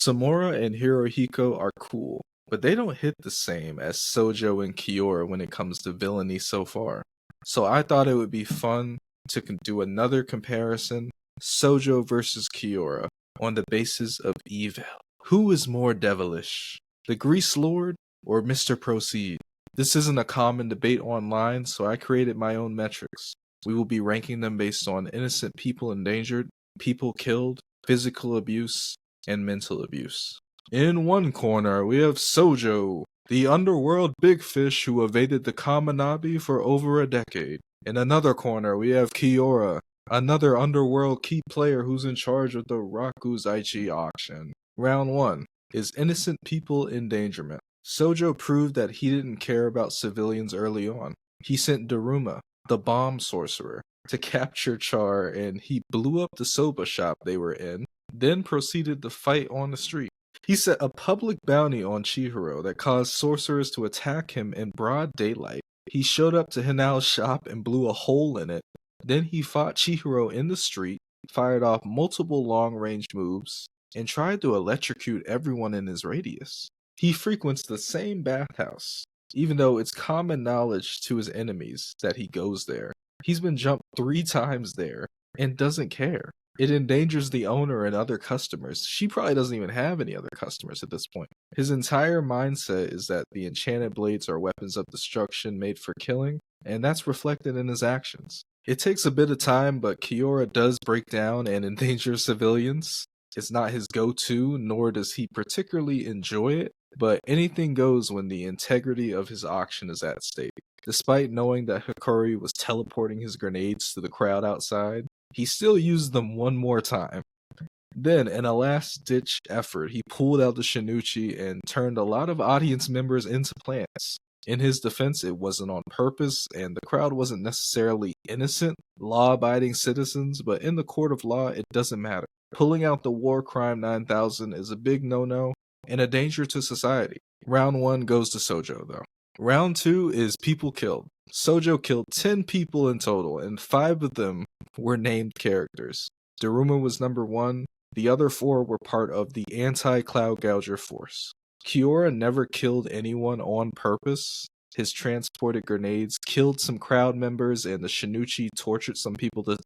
Samura and Hirohiko are cool, but they don't hit the same as Sojo and Kyora when it comes to villainy so far. So I thought it would be fun to do another comparison, Sojo versus Kyora, on the basis of evil. Who is more devilish, the Grease Lord or Mr. Proceed? This isn't a common debate online, so I created my own metrics. We will be ranking them based on innocent people endangered, people killed, physical abuse, and mental abuse. In one corner, we have Sojo, the underworld big fish who evaded the Kamanabi for over a decade. In another corner, we have Kyora, another underworld key player who's in charge of the Rakuzaichi auction. Round 1 is innocent people endangerment. Sojo proved that he didn't care about civilians early on. He sent Daruma, the bomb sorcerer, to capture Char, and he blew up the soba shop they were in, then proceeded to fight on the street. He set a public bounty on Chihiro that caused sorcerers to attack him in broad daylight. He showed up to Hinao's shop and blew a hole in it. Then he fought Chihiro in the street, fired off multiple long-range moves, and tried to electrocute everyone in his radius. He frequents the same bathhouse, even though it's common knowledge to his enemies that he goes there. He's been jumped 3 times there and doesn't care. It endangers the owner and other customers. She probably doesn't even have any other customers at this point. His entire mindset is that the enchanted blades are weapons of destruction made for killing, and that's reflected in his actions. It takes a bit of time, but Kyora does break down and endanger civilians. It's not his go-to, nor does he particularly enjoy it, but anything goes when the integrity of his auction is at stake. Despite knowing that Hikari was teleporting his grenades to the crowd outside, he still used them one more time. Then, in a last-ditch effort, he pulled out the Shinuchi and turned a lot of audience members into plants. In his defense, it wasn't on purpose, and the crowd wasn't necessarily innocent, law-abiding citizens, but in the court of law, it doesn't matter. Pulling out the War Crime 9000 is a big no-no and a danger to society. Round 1 goes to Sojo, though. Round 2 is people killed. Sojo killed 10 people in total, and 5 of them were named characters. Daruma was number 1. The other 4 were part of the anti-Cloud Gouger force. Kyora never killed anyone on purpose. His transported grenades killed some crowd members, and the Shinuchi tortured some people to...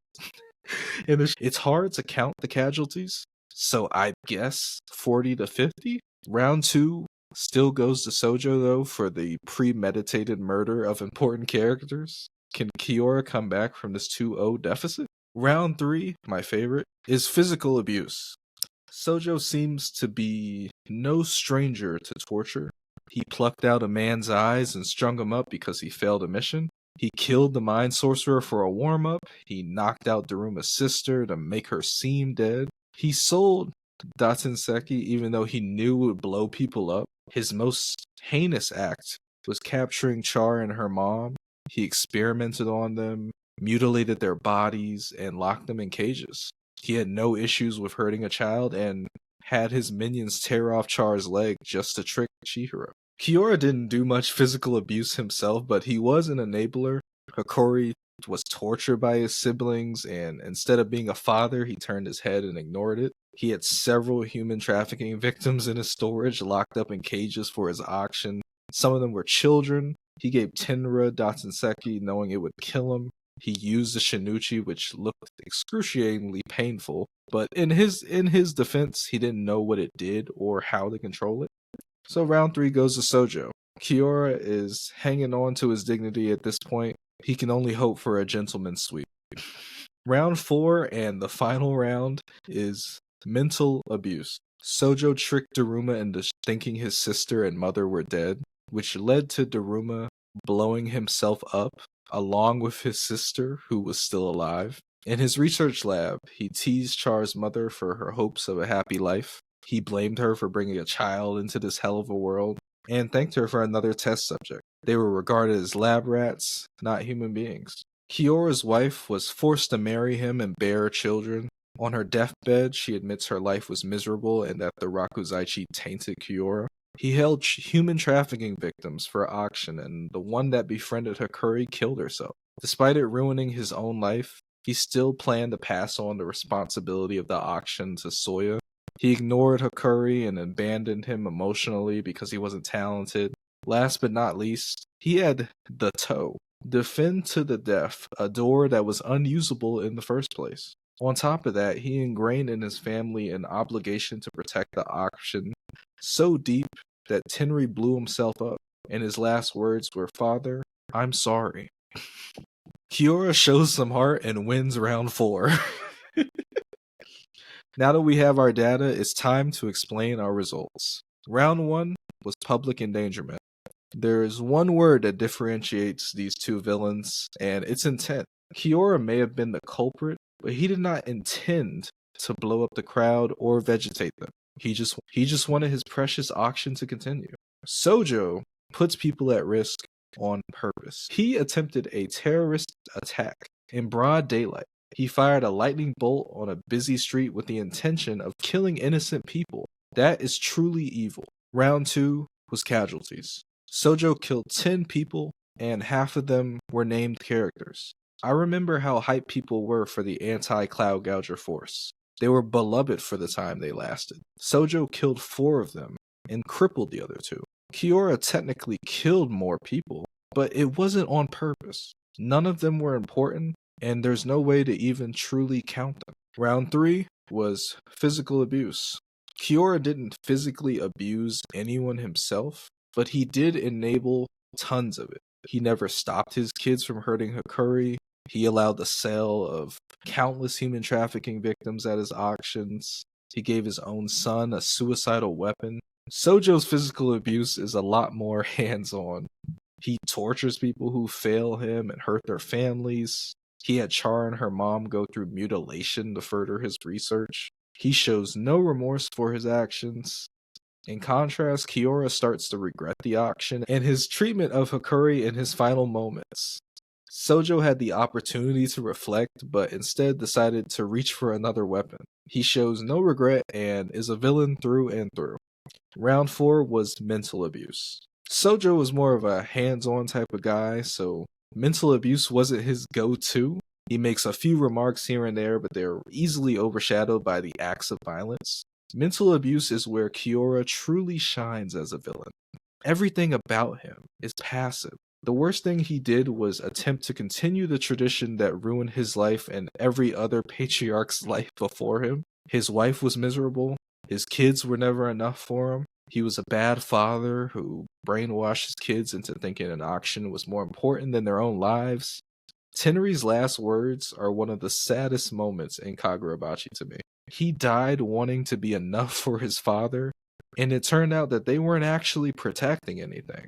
It's hard to count the casualties, so I guess 40 to 50? Round 2 still goes to Sojo, though, for the premeditated murder of important characters. Can Kyora come back from this 2-0 deficit? Round 3, my favorite, is physical abuse. Sojo seems to be no stranger to torture. He plucked out a man's eyes and strung him up because he failed a mission. He killed the mind sorcerer for a warm-up. He knocked out Daruma's sister to make her seem dead. He sold Datinseki even though he knew it would blow people up. His most heinous act was capturing Char and her mom. He experimented on them, mutilated their bodies, and locked them in cages. He had no issues with hurting a child and had his minions tear off Char's leg just to trick Chihiro. Kyora didn't do much physical abuse himself, but he was an enabler. Hikari was tortured by his siblings, and instead of being a father, he turned his head and ignored it. He had several human trafficking victims in his storage, locked up in cages for his auction. Some of them were children. He gave Tenra Datinseki knowing it would kill him. He used the Shinuchi, which looked excruciatingly painful, but in his defense, he didn't know what it did or how to control it. So round 3 goes to Sojo. Kyora is hanging on to his dignity at this point. He can only hope for a gentleman's sweep. Round 4 and the final round is mental abuse. Sojo tricked Daruma into thinking his sister and mother were dead, which led to Daruma blowing himself up along with his sister, who was still alive. In his research lab, he teased Char's mother for her hopes of a happy life. He blamed her for bringing a child into this hell of a world, and thanked her for another test subject. They were regarded as lab rats, not human beings. Kyora's wife was forced to marry him and bear children. On her deathbed, she admits her life was miserable and that the Rakuzaichi tainted Kyora. He held human trafficking victims for auction, and the one that befriended Hikari killed herself. Despite it ruining his own life, he still planned to pass on the responsibility of the auction to Soya. He ignored Hakuri and abandoned him emotionally because he wasn't talented. Last but not least, he had the toe. Defend to the death, a door that was unusable in the first place. On top of that, he ingrained in his family an obligation to protect the auction so deep that Tenri blew himself up, and his last words were, "Father, I'm sorry." Kyora shows some heart and wins round 4. Now that we have our data, it's time to explain our results. Round 1 was public endangerment. There is one word that differentiates these two villains, and it's intent. Kyora may have been the culprit, but he did not intend to blow up the crowd or vegetate them. He just wanted his precious auction to continue. Sojo puts people at risk on purpose. He attempted a terrorist attack in broad daylight. He fired a lightning bolt on a busy street with the intention of killing innocent people. That is truly evil. Round 2 was casualties. Sojo killed 10 people, and half of them were named characters. I remember how hyped people were for the anti-Cloud Gouger force. They were beloved for the time they lasted. Sojo killed 4 of them and crippled the other 2. Kyora technically killed more people, but it wasn't on purpose. None of them were important, and there's no way to even truly count them. Round 3 was physical abuse. Kyora didn't physically abuse anyone himself, but he did enable tons of it. He never stopped his kids from hurting Hakuri. He allowed the sale of countless human trafficking victims at his auctions. He gave his own son a suicidal weapon. Sojo's physical abuse is a lot more hands-on. He tortures people who fail him and hurt their families. He had Char and her mom go through mutilation to further his research. He shows no remorse for his actions. In contrast, Kyora starts to regret the auction and his treatment of Hakuri in his final moments. Sojo had the opportunity to reflect, but instead decided to reach for another weapon. He shows no regret and is a villain through and through. Round 4 was mental abuse. Sojo was more of a hands-on type of guy, so mental abuse wasn't his go-to. He makes a few remarks here and there, but they're easily overshadowed by the acts of violence. Mental abuse is where Kyora truly shines as a villain. Everything about him is passive. The worst thing he did was attempt to continue the tradition that ruined his life and every other patriarch's life before him. His wife was miserable. His kids were never enough for him. He was a bad father who brainwashed his kids into thinking an auction was more important than their own lives. Tenri's last words are one of the saddest moments in Kagurabachi to me. He died wanting to be enough for his father, and it turned out that they weren't actually protecting anything.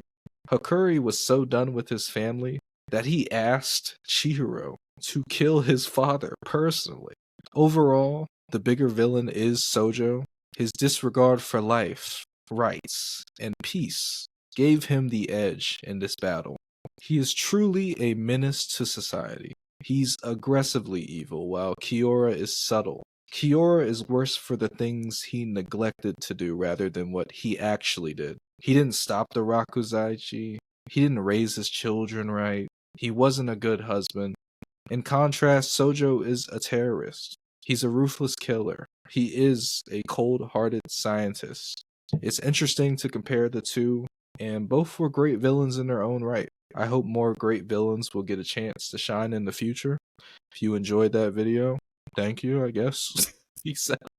Hakuri was so done with his family that he asked Chihiro to kill his father personally. Overall, the bigger villain is Sojo. His disregard for life, rights, and peace gave him the edge in this battle. He is truly a menace to society. He's aggressively evil, while Kyora is subtle. Kyora is worse for the things he neglected to do rather than what he actually did. He didn't stop the Rakuzaichi. He didn't raise his children right. He wasn't a good husband. In contrast, Sojo is a terrorist. He's a ruthless killer. He is a cold-hearted scientist. It's interesting to compare the two, and both were great villains in their own right. I hope more great villains will get a chance to shine in the future. If you enjoyed that video, thank you, I guess. Peace out.